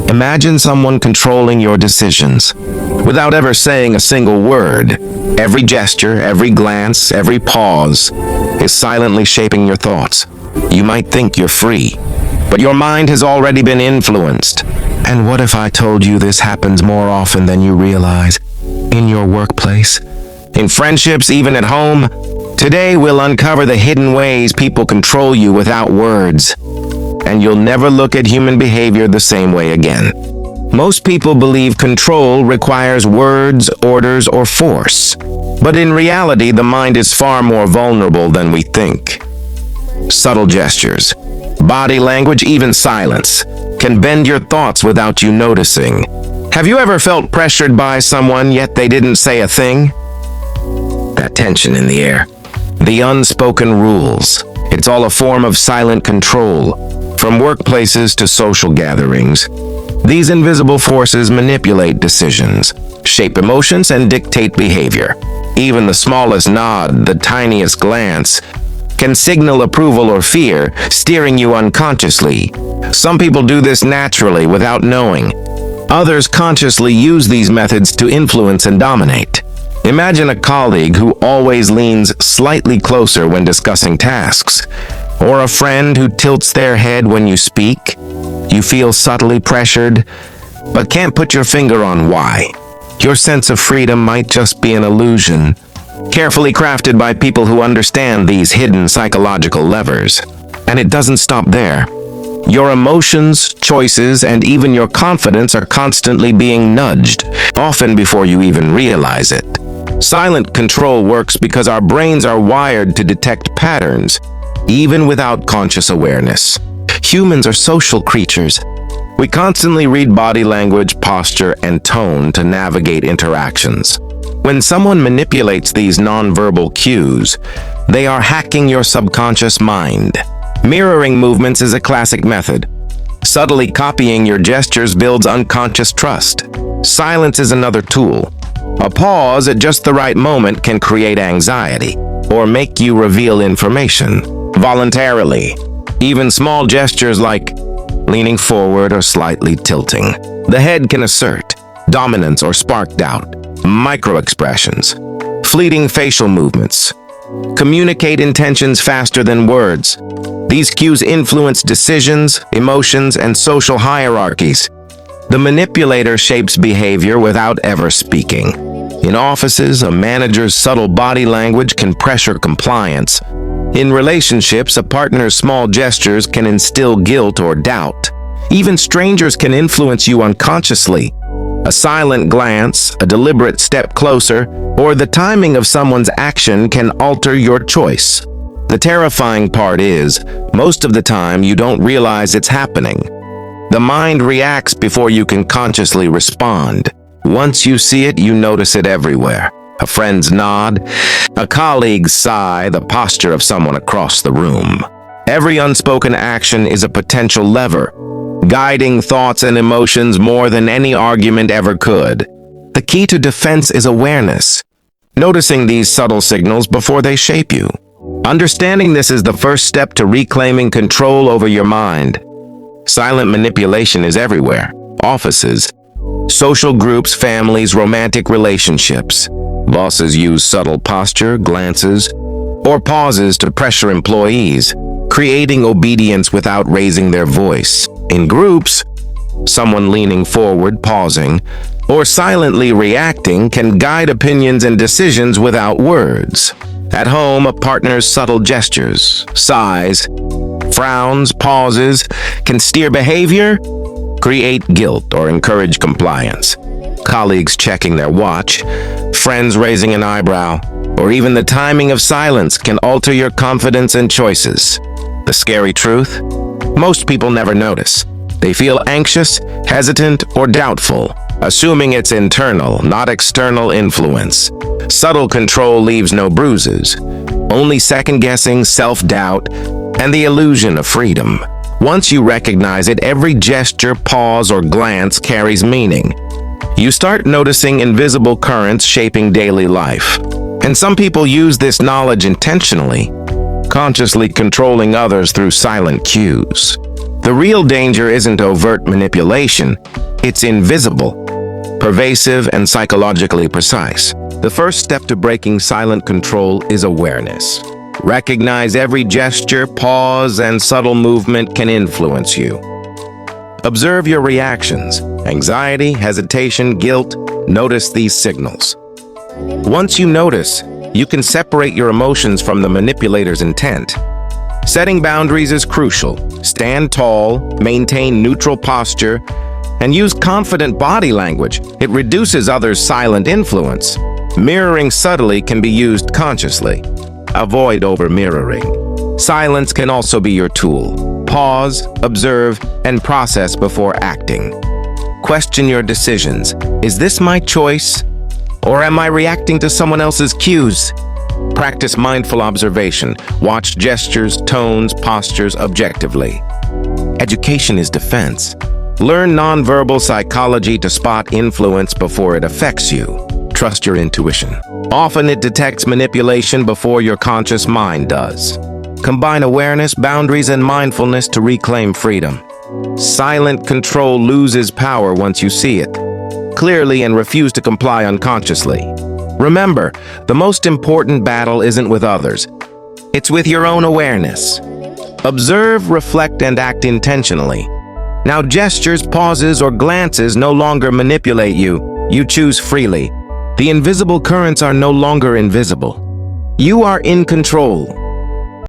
Imagine someone controlling your decisions without ever saying a single word. Every gesture, every glance, every pause is silently shaping your thoughts. You might think you're free, but your mind has already been influenced. And what if I told you this happens more often than you realize? In your workplace, in friendships, even at home. Today we'll uncover the hidden ways people control you without words, and you'll never look at human behavior the same way again. Most people believe control requires words, orders, or force. But in reality, the mind is far more vulnerable than we think. Subtle gestures, body language, even silence, can bend your thoughts without you noticing. Have you ever felt pressured by someone yet they didn't say a thing? That tension in the air. The unspoken rules. It's all a form of silent control. From workplaces to social gatherings, these invisible forces manipulate decisions, shape emotions, and dictate behavior. Even the smallest nod, the tiniest glance, can signal approval or fear, steering you unconsciously. Some people do this naturally without knowing. Others consciously use these methods to influence and dominate. Imagine a colleague who always leans slightly closer when discussing tasks, or a friend who tilts their head when you speak. You feel subtly pressured, but can't put your finger on why. Your sense of freedom might just be an illusion, carefully crafted by people who understand these hidden psychological levers. And it doesn't stop there. Your emotions, choices, and even your confidence are constantly being nudged, often before you even realize it. Silent control works because our brains are wired to detect patterns, even without conscious awareness. Humans are social creatures. We constantly read body language, posture, and tone to navigate interactions. When someone manipulates these nonverbal cues, they are hacking your subconscious mind. Mirroring movements is a classic method. Subtly copying your gestures builds unconscious trust. Silence is another tool. A pause at just the right moment can create anxiety or make you reveal information voluntarily. Even small gestures like leaning forward or slightly tilting the head can assert dominance or spark doubt. Microexpressions, fleeting facial movements, communicate intentions faster than words. These cues influence decisions, emotions, and social hierarchies. The manipulator shapes behavior without ever speaking. In offices, a manager's subtle body language can pressure compliance. In relationships, a partner's small gestures can instill guilt or doubt. Even strangers can influence you unconsciously. A silent glance, a deliberate step closer, or the timing of someone's action can alter your choice. The terrifying part is, most of the time you don't realize it's happening. The mind reacts before you can consciously respond. Once you see it, you notice it everywhere. A friend's nod, a colleague's sigh, the posture of someone across the room. Every unspoken action is a potential lever, guiding thoughts and emotions more than any argument ever could. The key to defense is awareness, noticing these subtle signals before they shape you. Understanding this is the first step to reclaiming control over your mind. Silent manipulation is everywhere. Offices, social groups, families, romantic relationships. Bosses use subtle posture, glances, or pauses to pressure employees, creating obedience without raising their voice. In groups, someone leaning forward, pausing, or silently reacting can guide opinions and decisions without words. At home, a partner's subtle gestures, sighs, frowns, pauses can steer behavior, create guilt, or encourage compliance. Colleagues checking their watch, friends raising an eyebrow, or even the timing of silence can alter your confidence and choices. The scary truth? Most people never notice. They feel anxious, hesitant, or doubtful, assuming it's internal, not external influence. Subtle control leaves no bruises, only second-guessing, self-doubt, and the illusion of freedom. Once you recognize it, every gesture, pause, or glance carries meaning. You start noticing invisible currents shaping daily life. And some people use this knowledge intentionally, consciously controlling others through silent cues. The real danger isn't overt manipulation, it's invisible, pervasive, and psychologically precise. The first step to breaking silent control is awareness. Recognize every gesture, pause, and subtle movement can influence you. Observe your reactions, anxiety, hesitation, guilt. Notice these signals. Once you notice, you can separate your emotions from the manipulator's intent. Setting boundaries is crucial. Stand tall, maintain neutral posture, and use confident body language. It reduces others' silent influence. Mirroring subtly can be used consciously. Avoid over-mirroring. Silence can also be your tool. Pause, observe, and process before acting. Question your decisions. Is this my choice? Or am I reacting to someone else's cues? Practice mindful observation. Watch gestures, tones, postures objectively. Education is defense. Learn nonverbal psychology to spot influence before it affects you. Trust your intuition. Often it detects manipulation before your conscious mind does. Combine awareness, boundaries, and mindfulness to reclaim freedom. Silent control loses power once you see it clearly and refuse to comply unconsciously. Remember, the most important battle isn't with others. It's with your own awareness. Observe, reflect, and act intentionally. Now, gestures, pauses, or glances no longer manipulate you. You choose freely. The invisible currents are no longer invisible. You are in control.